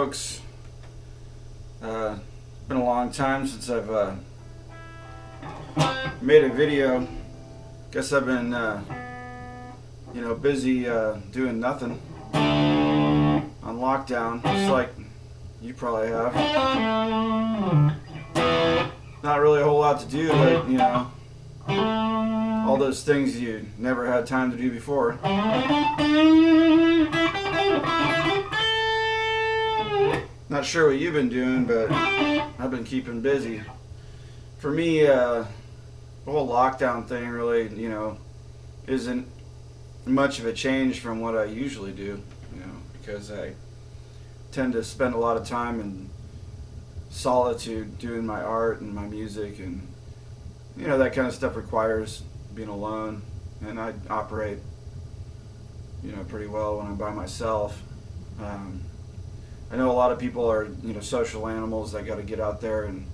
folks. It's been a long time since I've made a video. Guess I've been, busy doing nothing on lockdown, just like you probably have. Not really a whole lot to do, but all those things you never had time to do before. Not sure what you've been doing, but I've been keeping busy. For me, the whole lockdown thing really, isn't much of a change from what I usually do, because I tend to spend a lot of time in solitude doing my art and my music, and that kind of stuff requires being alone, and I operate pretty well when I'm by myself. I know a lot of people are social animals that got to get out there and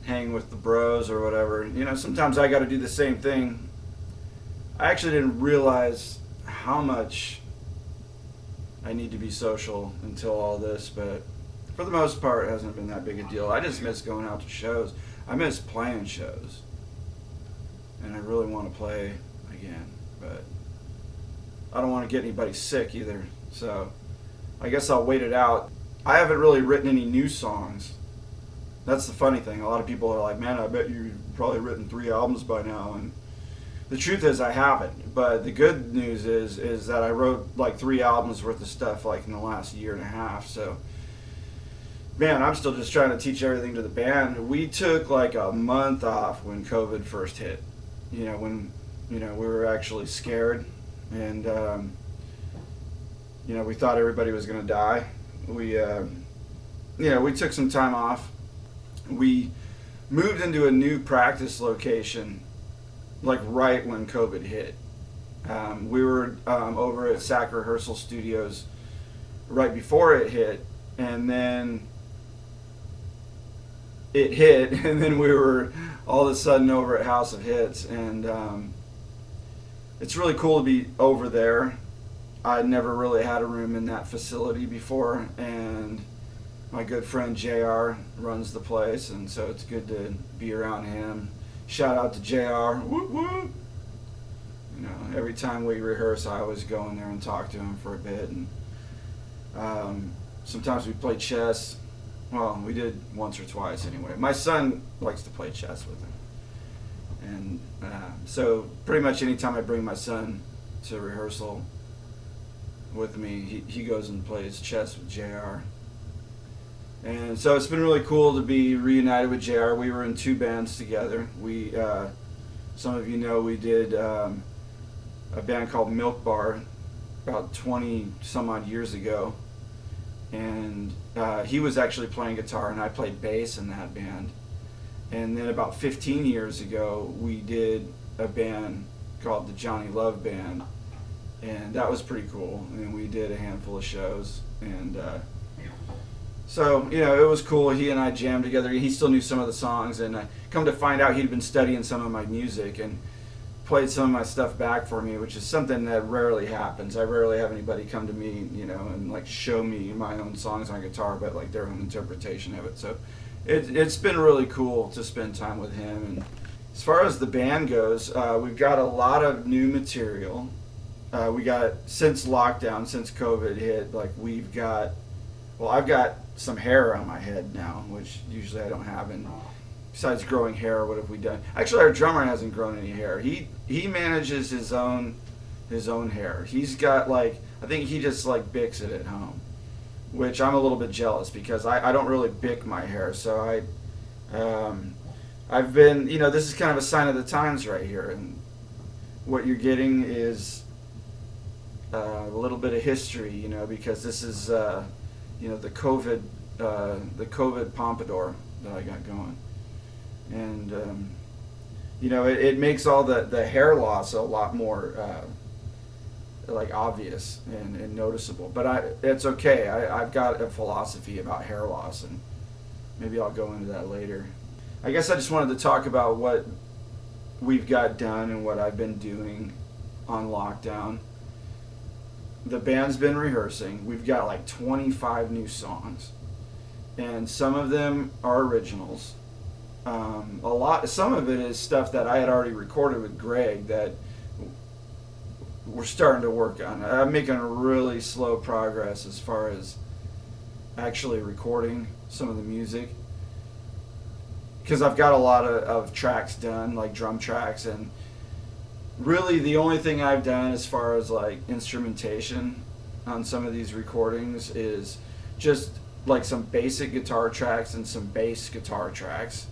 hang with the bros or whatever. Sometimes I got to do the same thing. I actually didn't realize how much I need to be social until all this, but for the most part it hasn't been that big a deal. I just miss going out to shows. I miss playing shows, and I really want to play again, but I don't want to get anybody sick either, so I guess I'll wait it out. I haven't really written any new songs. That's the funny thing. A lot of people are like, man, I bet you've probably written 3 albums by now, and the truth is I haven't. But the good news is that I wrote like 3 albums worth of stuff like in the last year and a half. So man, I'm still just trying to teach everything to the band. We took like a month off when COVID first hit. When we were actually scared, and we thought everybody was going to die. We took some time off. We moved into a new practice location like right when COVID hit. We were over at SAC Rehearsal Studios right before it hit, and then it hit, and then we were all of a sudden over at House of Hits, and it's really cool to be over there. I'd never really had a room in that facility before, and my good friend JR runs the place, and so it's good to be around him. Shout out to JR. Whoop, whoop. Every time we rehearse, I always go in there and talk to him for a bit, and sometimes we play chess. Well, we did once or twice anyway. My son likes to play chess with him, and so pretty much anytime I bring my son to rehearsal with me, he goes and plays chess with JR. And so it's been really cool to be reunited with JR. We were in 2 bands together. We, some of you know, we did a band called Milk Bar about 20 some odd years ago. And he was actually playing guitar, and I played bass in that band. And then about 15 years ago, we did a band called the Johnny Love Band. And that was pretty cool, and we did a handful of shows, and so it was cool. He and I jammed together. He still knew some of the songs, and I come to find out he'd been studying some of my music and played some of my stuff back for me, which is something that rarely happens. I rarely have anybody come to me, and like show me my own songs on guitar, but like their own interpretation of it. So it's been really cool to spend time with him. And as far as the band goes, we've got a lot of new material. We got, since lockdown, since COVID hit, I've got some hair on my head now, which usually I don't have, and besides growing hair, what have we done? Actually, our drummer hasn't grown any hair. He manages his own hair. He's got I think he just bics it at home, which I'm a little bit jealous because I don't really bick my hair, so I've been, this is kind of a sign of the times right here, and what you're getting is a little bit of history, because this is, the COVID pompadour that I got going, and it makes all the hair loss a lot more obvious and noticeable. But it's okay. I've got a philosophy about hair loss, and maybe I'll go into that later. I guess I just wanted to talk about what we've got done and what I've been doing on lockdown. the band's been rehearsing. We've got like 25 new songs, and some of them are originals. Some of it is stuff that I had already recorded with Greg that we're starting to work on. I'm making really slow progress as far as actually recording some of the music, because I've got a lot of tracks done, like drum tracks, and really the only thing I've done as far as like instrumentation on some of these recordings is just like some basic guitar tracks and some bass guitar tracks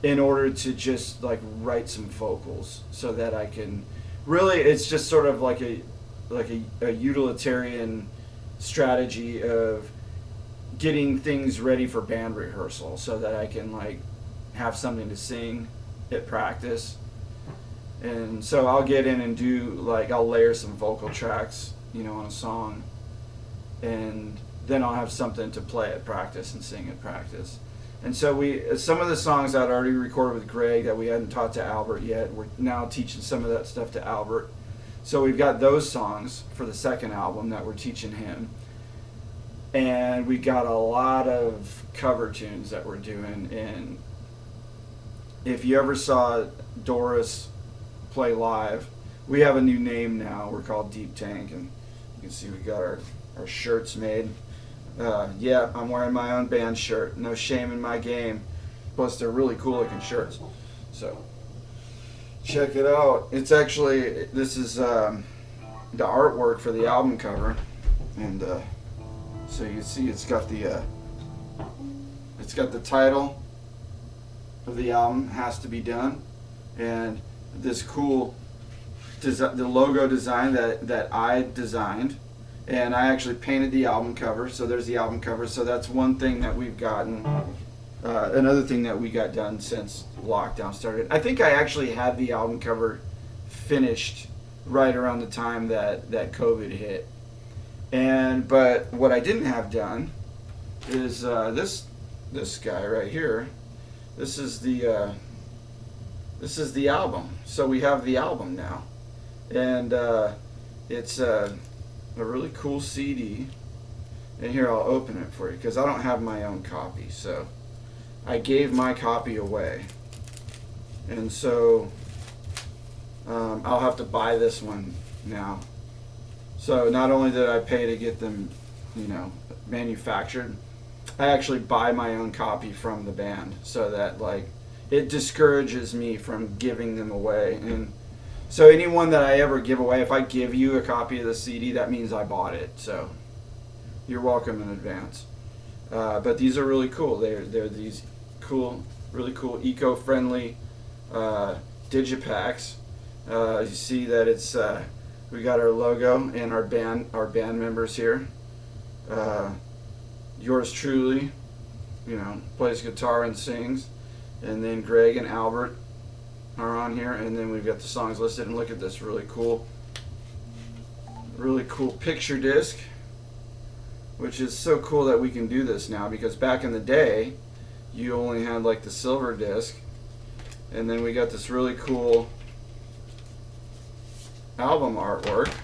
in order to just like write some vocals so that I can really, it's just sort of like a utilitarian strategy of getting things ready for band rehearsal so that I can like have something to sing at practice. And so I'll get in and do like, I'll layer some vocal tracks, on a song, and then I'll have something to play at practice and sing at practice. And so some of the songs I'd already recorded with Greg that we hadn't taught to Albert yet, we're now teaching some of that stuff to Albert. So we've got those songs for the second album that we're teaching him. And we got a lot of cover tunes that we're doing. And if you ever saw Doris play live, we have a new name now. We're called Deep Tank, and you can see we got our shirts made. Yeah, I'm wearing my own band shirt. No shame in my game. Plus, they're really cool looking shirts. So, check it out. It's actually, this is the artwork for the album cover, and so you can see it's got the title of the album, Has to Be Done, and this cool the logo design that I designed, and I actually painted the album cover. So there's the album cover. So that's one thing that we've gotten. Another thing that we got done since lockdown started. I think I actually had the album cover finished right around the time that COVID hit. But what I didn't have done is this guy right here. This is the album. So we have the album now, and it's a really cool CD. And here, I'll open it for you because I don't have my own copy. So I gave my copy away, and so I'll have to buy this one now. So not only did I pay to get them, manufactured, I actually buy my own copy from the band, so that like it discourages me from giving them away. And so anyone that I ever give away, if I give you a copy of the CD, that means I bought it. So you're welcome in advance. But these are really cool. They're these cool, really cool, eco-friendly digipacks. You see that it's we got our logo and our band members here. Yours truly, plays guitar and sings, and then Greg and Albert are on here, and then we've got the songs listed. And look at this really cool picture disc, which is so cool that we can do this now, because back in the day you only had like the silver disc, and then we got this really cool album artwork.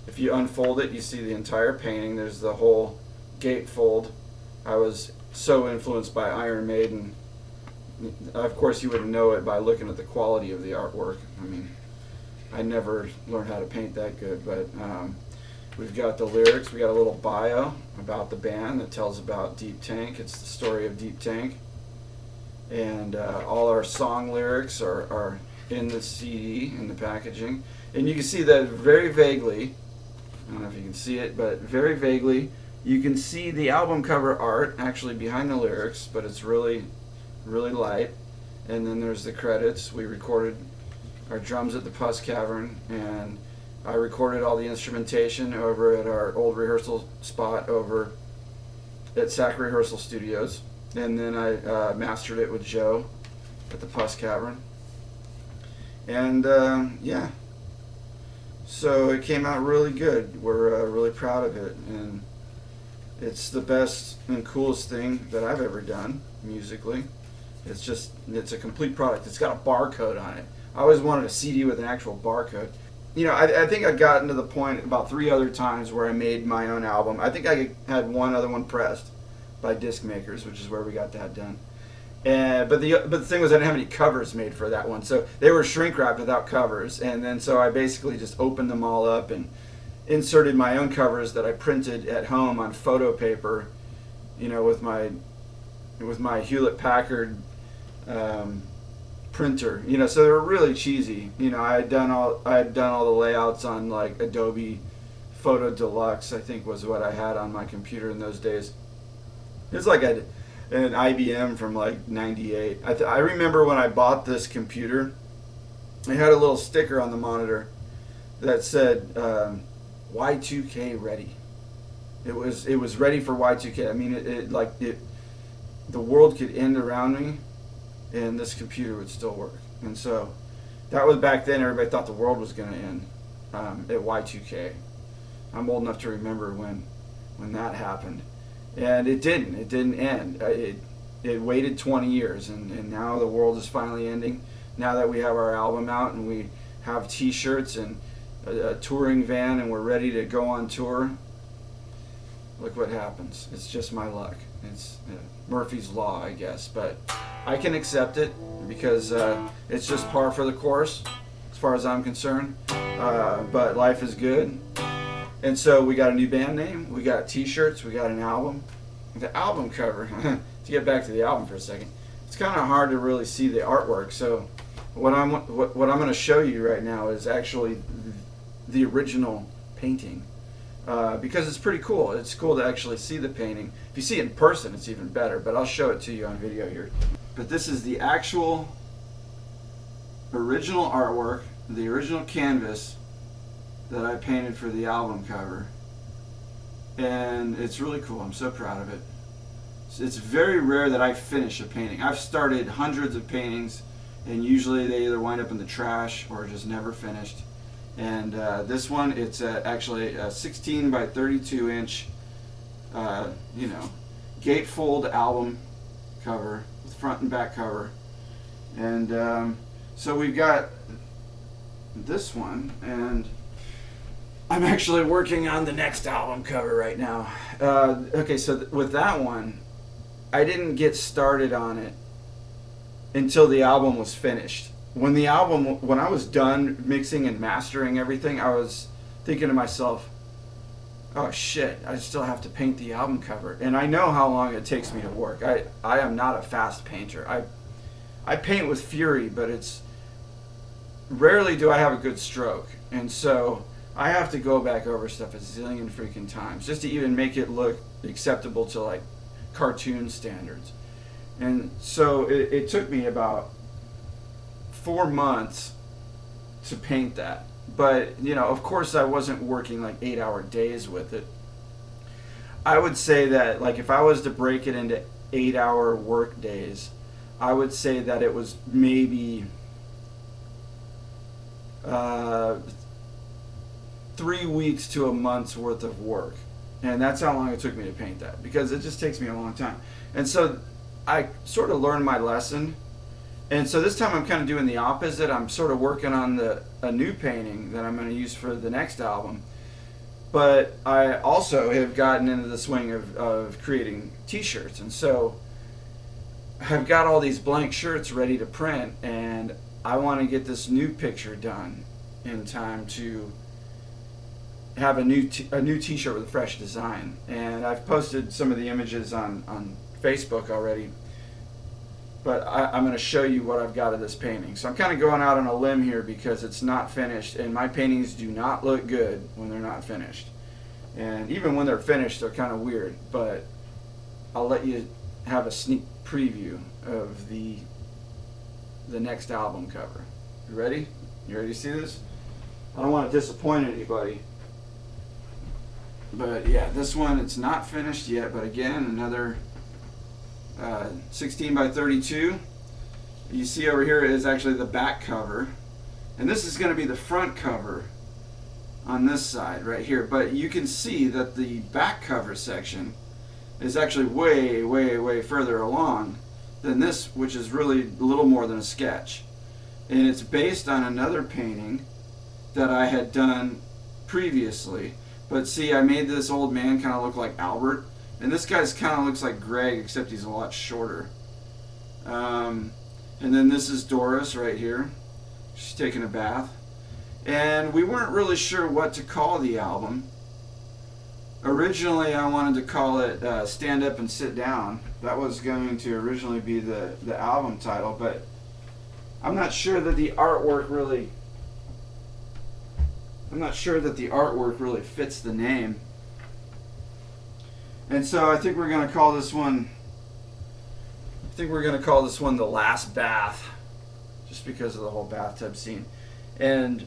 If you unfold it, you see the entire painting. There's the whole gatefold. I was so influenced by Iron Maiden. Of course, you wouldn't know it by looking at the quality of the artwork. I mean, I never learned how to paint that good, but we've got the lyrics. We got a little bio about the band that tells about Deep Tank. It's the story of Deep Tank. And all our song lyrics are in the CD, in the packaging. And you can see that very vaguely, I don't know if you can see it, but very vaguely, you can see the album cover art actually behind the lyrics, but it's really, really light. And then there's the credits. We recorded our drums at the Pus Cavern, and I recorded all the instrumentation over at our old rehearsal spot over at SAC Rehearsal Studios. And then I mastered it with Joe at the Pus Cavern. And yeah, so it came out really good. We're really proud of it, and it's the best and coolest thing that I've ever done musically. It's a complete product. It's got a barcode on it. I always wanted a CD with an actual barcode. I think I gotten to the point about 3 other times where I made my own album. I think I had one other one pressed by disc makers, which is where we got that done. And but the thing was I didn't have any covers made for that one, so they were shrink wrapped without covers. And then so I basically just opened them all up and inserted my own covers that I printed at home on photo paper, with my Hewlett Packard printer. So they were really cheesy. I had done all the layouts on like Adobe Photo Deluxe, I think was what I had on my computer in those days. It was like an IBM from like '98. I remember when I bought this computer, it had a little sticker on the monitor that said Y2K ready. It was ready for Y2K. I mean, the world could end around me, and this computer would still work. And so that was back then. Everybody thought the world was going to end at Y2K. I'm old enough to remember when that happened, and it didn't. It didn't end. It waited 20 years, and now the world is finally ending. Now that we have our album out and we have T-shirts and a touring van and we're ready to go on tour, look what happens. It's just my luck. It's Murphy's Law, I guess, but I can accept it because it's just par for the course as far as I'm concerned. But life is good. And so we got a new band name, we got T-shirts, we got an album. The album cover, to get back to the album for a second, it's kind of hard to really see the artwork. So what I'm going to show you right now is actually the original painting, because it's pretty cool. It's cool to actually see the painting. If you see it in person, it's even better, but I'll show it to you on video here. But this is the actual original artwork, the original canvas that I painted for the album cover, and it's really cool. I'm so proud of it. It's very rare that I finish a painting. I've started hundreds of paintings, and usually they either wind up in the trash or just never finished. And this one, it's actually a 16 by 32 inch, gatefold album cover with front and back cover. And so we've got this one, and I'm actually working on the next album cover right now. Okay, so with that one, I didn't get started on it until the album was finished. When I was done mixing and mastering everything, I was thinking to myself, oh shit, I still have to paint the album cover. And I know how long it takes me to work. I am not a fast painter. I paint with fury, but it's rarely do I have a good stroke. And so I have to go back over stuff a zillion freaking times just to even make it look acceptable to like cartoon standards. And so it took me about 4 months to paint that. But, of course I wasn't working like 8-hour days with it. I would say that, like, if I was to break it into 8-hour work days, I would say that it was maybe 3 weeks to a month's worth of work. And that's how long it took me to paint that, because it just takes me a long time. And so I sort of learned my lesson. And so this time I'm kind of doing the opposite. I'm sort of working on a new painting that I'm going to use for the next album. But I also have gotten into the swing of creating T-shirts. And so I've got all these blank shirts ready to print, and I want to get this new picture done in time to have a new T-shirt with a fresh design. And I've posted some of the images on Facebook already, but I'm going to show you what I've got of this painting. So I'm kind of going out on a limb here because it's not finished, and my paintings do not look good when they're not finished. And even when they're finished, they're kind of weird, but I'll let you have a sneak preview of the next album cover. You ready? You ready to see this? I don't want to disappoint anybody. But yeah, this one, it's not finished yet, but again, another 16 by 32. You see over here is actually the back cover, and this is going to be the front cover on this side right here. But you can see that the back cover section is actually way, way, way further along than this, which is really a little more than a sketch. And it's based on another painting that I had done previously. But see, I made this old man kind of look like Albert, and this guy's kind of looks like Greg, except he's a lot shorter. And then this is Doris right here. She's taking a bath. And we weren't really sure what to call the album. Originally, I wanted to call it Stand Up and Sit Down. That was going to originally be the album title, but I'm not sure that the artwork really fits the name. And so I think we're going to call this one The Last Bath, just because of the whole bathtub scene. And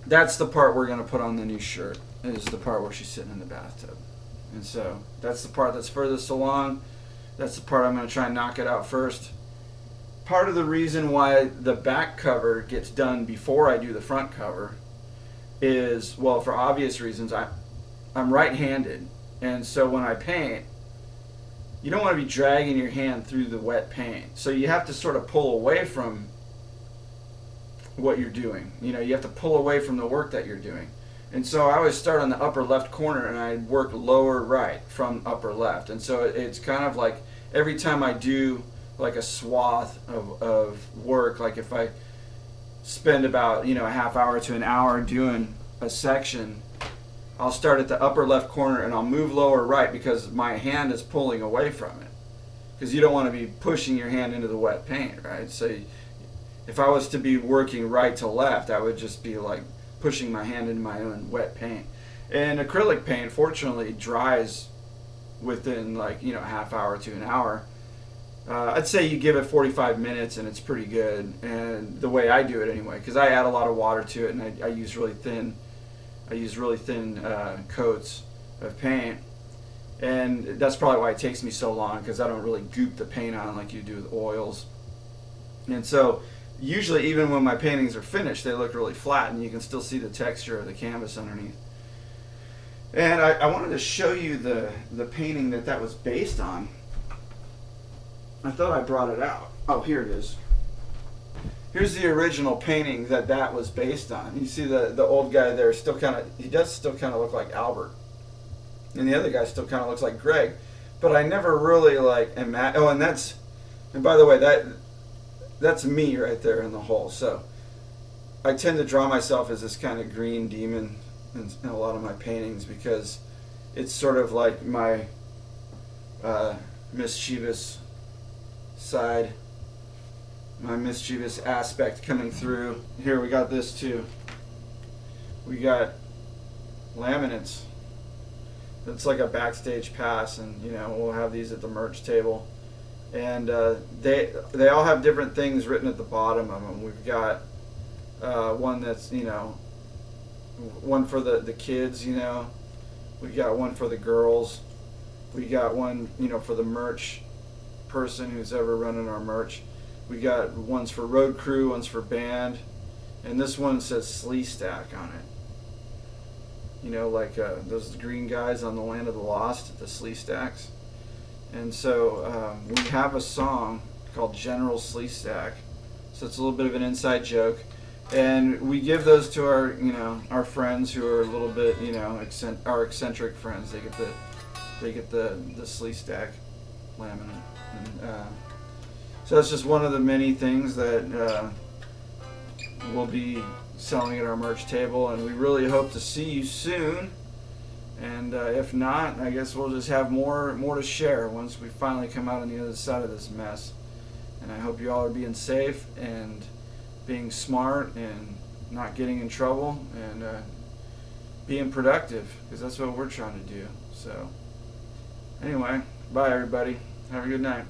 that's the part we're going to put on the new shirt, is the part where she's sitting in the bathtub. And so that's the part that's furthest along. That's the part I'm going to try and knock it out first. Part of the reason why the back cover gets done before I do the front cover is, well, for obvious reasons. I'm right-handed, and so when I paint, you don't want to be dragging your hand through the wet paint. So you have to sort of pull away from what you're doing. You know, you have to pull away from the work that you're doing. And so I always start on the upper left corner and I work lower right from upper left. And so it's kind of like every time I do like a swath of work, like if I spend about, a half hour to an hour doing a section, I'll start at the upper left corner and I'll move lower right because my hand is pulling away from it. Because you don't want to be pushing your hand into the wet paint, right? So if I was to be working right to left, I would just be like pushing my hand into my own wet paint. And acrylic paint, fortunately, dries within like, a half hour to an hour. I'd say you give it 45 minutes and it's pretty good. And the way I do it anyway, because I add a lot of water to it and I use really thin coats of paint. And that's probably why it takes me so long, because I don't really goop the paint on like you do with oils. And so usually even when my paintings are finished, they look really flat and you can still see the texture of the canvas underneath. And I wanted to show you the painting that was based on. I thought I brought it out. Oh, here it is. Here's the original painting that was based on. You see the old guy there he does still kind of look like Albert. And the other guy still kind of looks like Greg. But I never really and by the way, that's me right there in the hole. So I tend to draw myself as this kind of green demon in a lot of my paintings because it's sort of like my mischievous side, my mischievous aspect coming through. Here we got this too. We got laminates. It's like a backstage pass, and we'll have these at the merch table. And they all have different things written at the bottom of them. We've got one that's one for the kids. We got one for the girls. We got one for the merch person who's ever running our merch. We got ones for road crew, ones for band, and this one says Slee Stack on it. Like those green guys on the Land of the Lost, the Slee Stacks. And so we have a song called General Slee Stack. So it's a little bit of an inside joke. And we give those to our friends who are a little bit, our eccentric friends. They get the Slee Stack laminate. And, so that's just one of the many things that we'll be selling at our merch table, and we really hope to see you soon. And if not, I guess we'll just have more to share once we finally come out on the other side of this mess. And I hope you all are being safe and being smart and not getting in trouble and being productive, because that's what we're trying to do. So anyway, bye everybody. Have a good night.